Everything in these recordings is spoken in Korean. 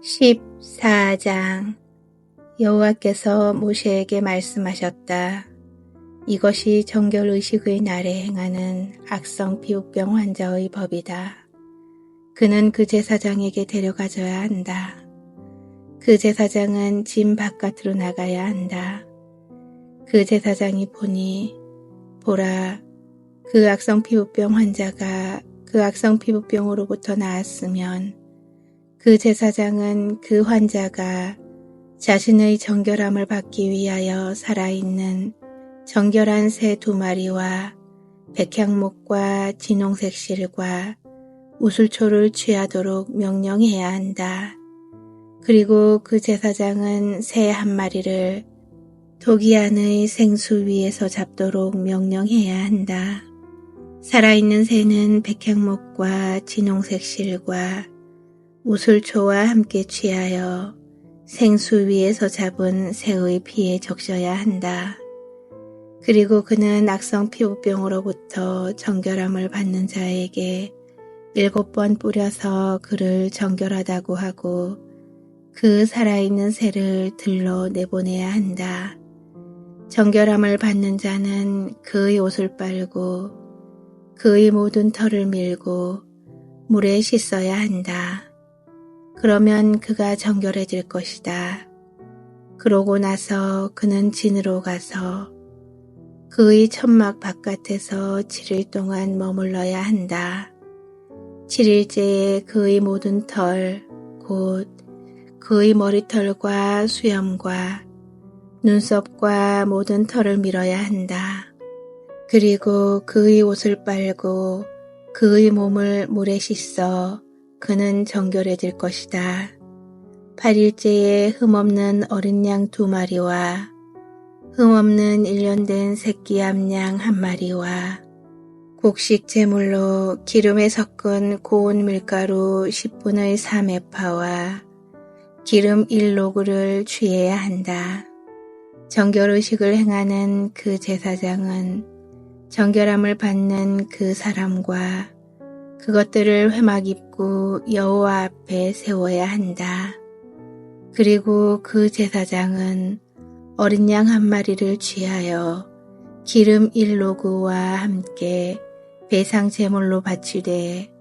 14장 여호와께서 모세에게 말씀하셨다. 이것이 정결의식의 날에 행하는 악성 피부병 환자의 법이다. 그는 그 제사장에게 데려가져야 한다. 그 제사장은 진 바깥으로 나가야 한다. 그 제사장이 보니 보라, 그 악성 피부병 환자가 그 악성 피부병으로부터 나았으면 그 제사장은 그 환자가 자신의 정결함을 받기 위하여 살아있는 정결한 새 2마리와 백향목과 진홍색 실과 우슬초를 취하도록 명령해야 한다. 그리고 그 제사장은 새 1마리를 토기 안의 생수 위에서 잡도록 명령해야 한다. 살아있는 새는 백향목과 진홍색 실과 우슬초와 함께 취하여 생수 위에서 잡은 새의 피에 적셔야 한다. 그리고 그는 악성 피부병으로부터 정결함을 받는 자에게 7번 뿌려서 그를 정결하다고 하고 그 살아있는 새를 들러 내보내야 한다. 정결함을 받는 자는 그의 옷을 빨고 그의 모든 털을 밀고 물에 씻어야 한다. 그러면 그가 정결해질 것이다. 그러고 나서 그는 진으로 가서 그의 천막 바깥에서 7일 동안 머물러야 한다. 7일째에 그의 모든 털, 곧 그의 머리털과 수염과 눈썹과 모든 털을 밀어야 한다. 그리고 그의 옷을 빨고 그의 몸을 물에 씻어 그는 정결해질 것이다. 8일째에 흠없는 어린 양 2마리와 흠없는 1년 된 새끼 암양 1마리와 곡식 제물로 기름에 섞은 고운 밀가루 10분의 3에파와 기름 1로그를 취해야 한다. 정결의식을 행하는 그 제사장은 정결함을 받는 그 사람과 그것들을 회막 입고 여호와 앞에 세워야 한다. 그리고 그 제사장은 어린 양 1마리를 취하여 기름 1로그와 함께 배상 제물로 바치되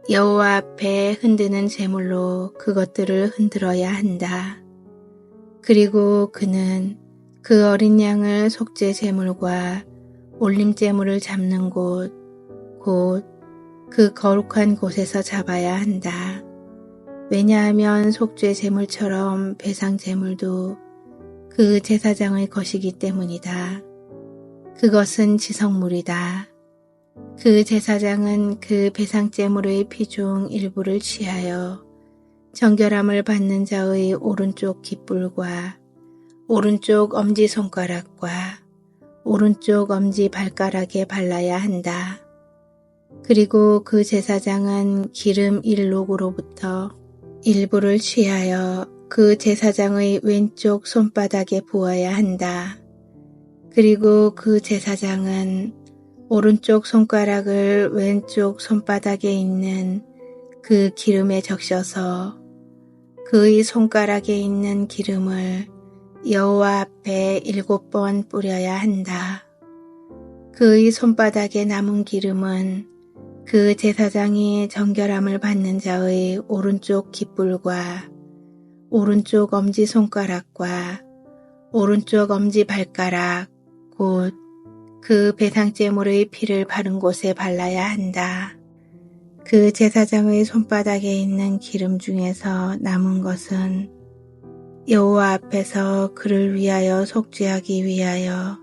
여호와 앞에 흔드는 제물로 그것들을 흔들어야 한다. 그리고 그는 그 어린 양을 속죄 제물과 올림 제물을 잡는 곳, 곧 그 거룩한 곳에서 잡아야 한다. 왜냐하면 속죄 제물처럼 배상 제물도 그 제사장의 것이기 때문이다. 그것은 지성물이다. 그 제사장은 그 배상 제물의 피 중 일부를 취하여 정결함을 받는 자의 오른쪽 깃불과 오른쪽 엄지손가락과 오른쪽 엄지 발가락에 발라야 한다. 그리고 그 제사장은 기름 1로그로부터 일부를 취하여 그 제사장의 왼쪽 손바닥에 부어야 한다. 그리고 그 제사장은 오른쪽 손가락을 왼쪽 손바닥에 있는 그 기름에 적셔서 그의 손가락에 있는 기름을 여호와 앞에 7번 뿌려야 한다. 그의 손바닥에 남은 기름은 그 제사장이 정결함을 받는 자의 오른쪽 깃불과 오른쪽 엄지손가락과 오른쪽 엄지발가락 곧 그 배상제물의 피를 바른 곳에 발라야 한다. 그 제사장의 손바닥에 있는 기름 중에서 남은 것은 여호와 앞에서 그를 위하여 속죄하기 위하여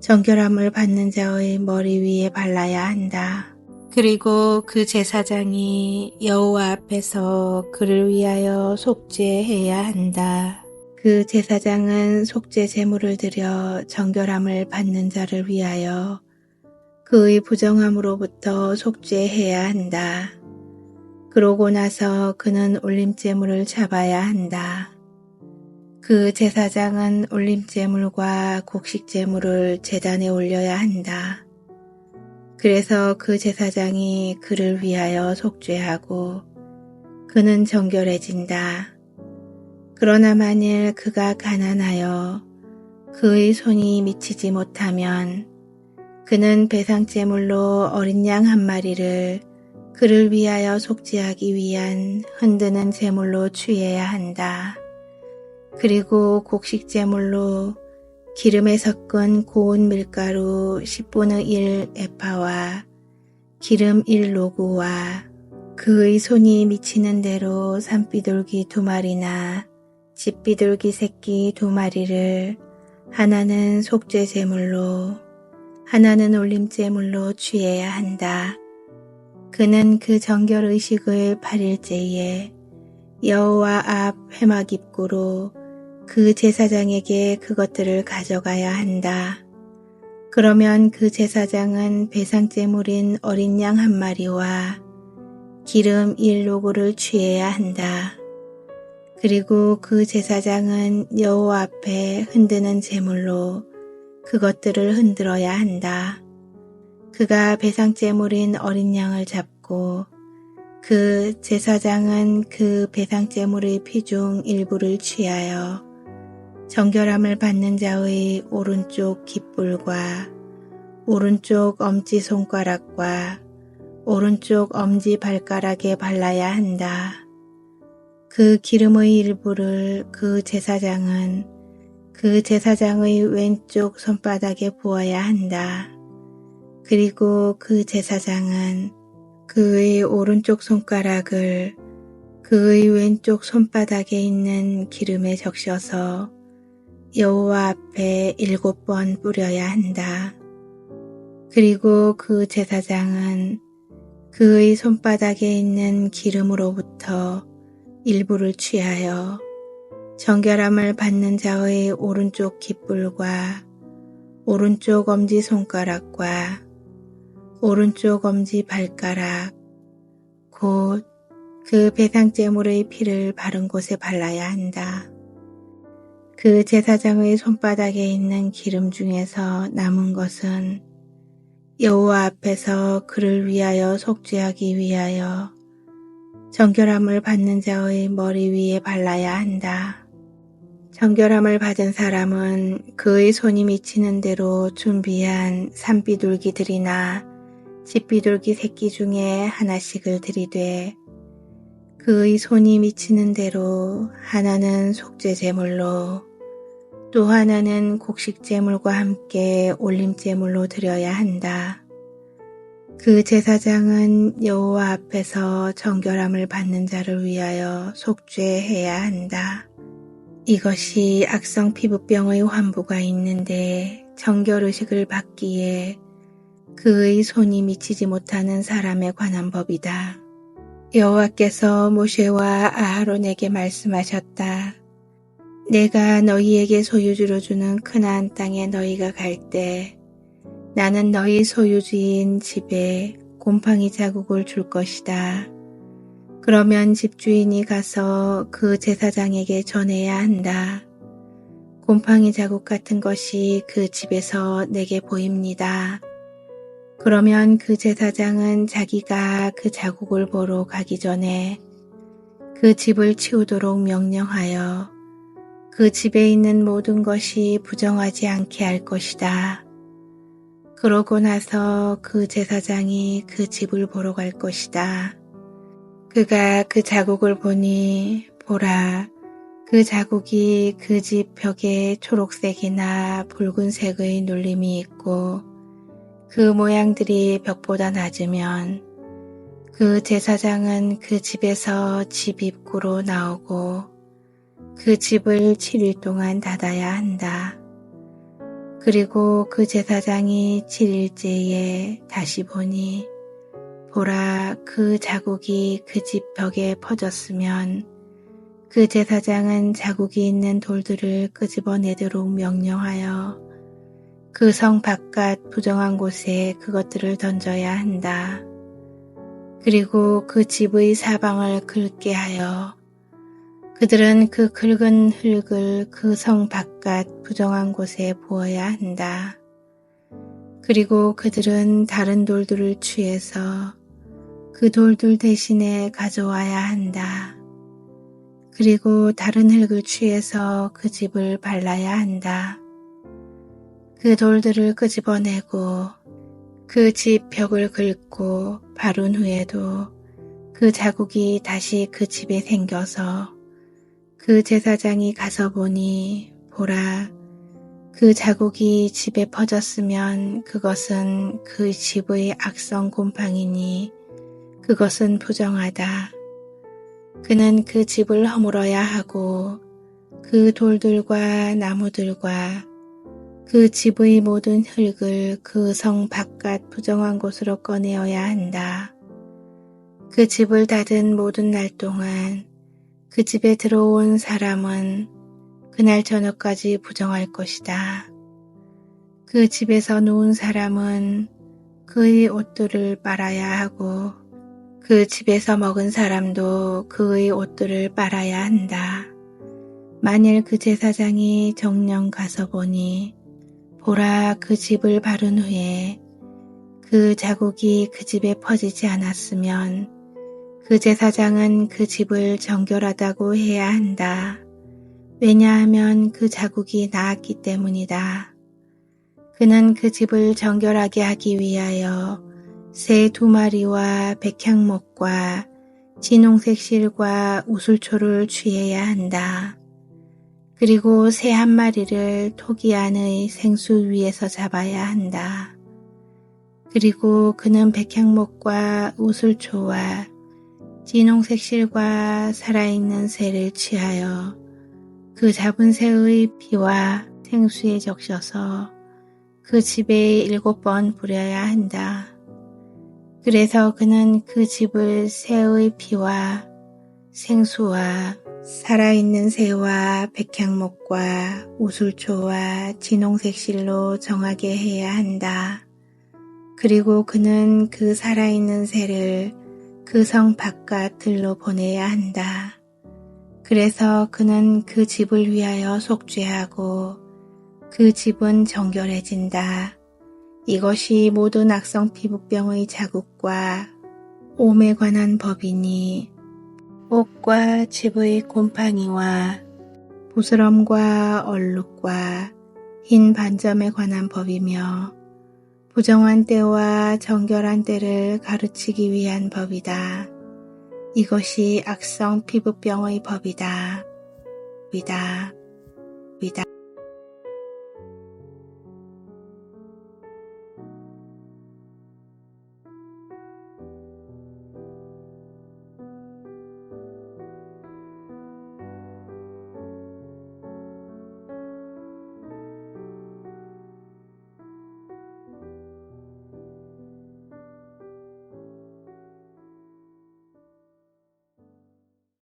정결함을 받는 자의 머리 위에 발라야 한다. 그리고 그 제사장이 여호와 앞에서 그를 위하여 속죄해야 한다. 그 제사장은 속죄 제물을 드려 정결함을 받는 자를 위하여 그의 부정함으로부터 속죄해야 한다. 그러고 나서 그는 올림제물을 잡아야 한다. 그 제사장은 올림제물과 곡식제물을 제단에 올려야 한다. 그래서 그 제사장이 그를 위하여 속죄하고 그는 정결해진다. 그러나 만일 그가 가난하여 그의 손이 미치지 못하면 그는 배상제물로 어린 양 한 마리를 그를 위하여 속죄하기 위한 흔드는 제물로 취해야 한다. 그리고 곡식제물로 기름에 섞은 고운 밀가루 10분의 1 에파와 기름 1로그와 그의 손이 미치는 대로 산비둘기 2마리나 집비둘기 새끼 2마리를 하나는 속죄제물로 하나는 올림제물로 취해야 한다. 그는 그 정결의식을 8일째에 여호와 앞 회막 입구로 그 제사장에게 그것들을 가져가야 한다. 그러면 그 제사장은 배상제물인 어린 양 한 마리와 기름 1로그를 취해야 한다. 그리고 그 제사장은 여호와 앞에 흔드는 제물로 그것들을 흔들어야 한다. 그가 배상제물인 어린 양을 잡고 그 제사장은 그 배상제물의 피 중 일부를 취하여 정결함을 받는 자의 오른쪽 깃불과 오른쪽 엄지손가락과 오른쪽 엄지발가락에 발라야 한다. 그 기름의 일부를 그 제사장은 그 제사장의 왼쪽 손바닥에 부어야 한다. 그리고 그 제사장은 그의 오른쪽 손가락을 그의 왼쪽 손바닥에 있는 기름에 적셔서 여호와 앞에 7번 뿌려야 한다. 그리고 그 제사장은 그의 손바닥에 있는 기름으로부터 일부를 취하여 정결함을 받는 자의 오른쪽 깃불과 오른쪽 엄지손가락과 오른쪽 엄지발가락 곧 그 배상제물의 피를 바른 곳에 발라야 한다. 그 제사장의 손바닥에 있는 기름 중에서 남은 것은 여호와 앞에서 그를 위하여 속죄하기 위하여 정결함을 받는 자의 머리 위에 발라야 한다. 정결함을 받은 사람은 그의 손이 미치는 대로 준비한 산비둘기들이나 집비둘기 새끼 중에 하나씩을 들이되 그의 손이 미치는 대로 하나는 속죄제물로 또 하나는 곡식제물과 함께 올림제물로 드려야 한다. 그 제사장은 여호와 앞에서 정결함을 받는 자를 위하여 속죄해야 한다. 이것이 악성 피부병의 환부가 있는데 정결의식을 받기에 그의 손이 미치지 못하는 사람에 관한 법이다. 여호와께서 모세와 아하론에게 말씀하셨다. 내가 너희에게 소유주로 주는 크나안 땅에 너희가 갈 때 나는 너희 소유주인 집에 곰팡이 자국을 줄 것이다. 그러면 집주인이 가서 그 제사장에게 전해야 한다. 곰팡이 자국 같은 것이 그 집에서 내게 보입니다. 그러면 그 제사장은 자기가 그 자국을 보러 가기 전에 그 집을 치우도록 명령하여 그 집에 있는 모든 것이 부정하지 않게 할 것이다. 그러고 나서 그 제사장이 그 집을 보러 갈 것이다. 그가 그 자국을 보니 보라, 그 자국이 그 집 벽에 초록색이나 붉은색의 눌림이 있고 그 모양들이 벽보다 낮으면 그 제사장은 그 집에서 집 입구로 나오고 그 집을 7일 동안 닫아야 한다. 그리고 그 제사장이 7일째에 다시 보니 보라, 그 자국이 그 집 벽에 퍼졌으면 그 제사장은 자국이 있는 돌들을 끄집어내도록 명령하여 그 성 바깥 부정한 곳에 그것들을 던져야 한다. 그리고 그 집의 사방을 긁게 하여 그들은 그 긁은 흙을 그 성 바깥 부정한 곳에 부어야 한다. 그리고 그들은 다른 돌들을 취해서 그 돌들 대신에 가져와야 한다. 그리고 다른 흙을 취해서 그 집을 발라야 한다. 그 돌들을 끄집어내고 그 집 벽을 긁고 바른 후에도 그 자국이 다시 그 집에 생겨서 그 제사장이 가서 보니 보라, 그 자국이 집에 퍼졌으면 그것은 그 집의 악성 곰팡이니 그것은 부정하다. 그는 그 집을 허물어야 하고 그 돌들과 나무들과 그 집의 모든 흙을 그 성 바깥 부정한 곳으로 꺼내어야 한다. 그 집을 닫은 모든 날 동안 그 집에 들어온 사람은 그날 저녁까지 부정할 것이다. 그 집에서 누운 사람은 그의 옷들을 빨아야 하고 그 집에서 먹은 사람도 그의 옷들을 빨아야 한다. 만일 그 제사장이 정녕 가서 보니 보라, 그 집을 바른 후에 그 자국이 그 집에 퍼지지 않았으면 그 제사장은 그 집을 정결하다고 해야 한다. 왜냐하면 그 자국이 나았기 때문이다. 그는 그 집을 정결하게 하기 위하여 새 2마리와 백향목과 진홍색 실과 우슬초를 취해야 한다. 그리고 새 1마리를 토기 안의 생수 위에서 잡아야 한다. 그리고 그는 백향목과 우슬초와 진홍색 실과 살아있는 새를 취하여 그 잡은 새의 피와 생수에 적셔서 그 집에 7번 뿌려야 한다. 그래서 그는 그 집을 새의 피와 생수와 살아있는 새와 백향목과 우슬초와 진홍색 실로 정하게 해야 한다. 그리고 그는 그 살아있는 새를 그 성 바깥 들로 보내야 한다. 그래서 그는 그 집을 위하여 속죄하고 그 집은 정결해진다. 이것이 모든 악성 피부병의 자국과 옴에 관한 법이니 옷과 집의 곰팡이와 부스럼과 얼룩과 흰 반점에 관한 법이며 부정한 때와 정결한 때를 가르치기 위한 법이다. 이것이 악성 피부병의 법이다.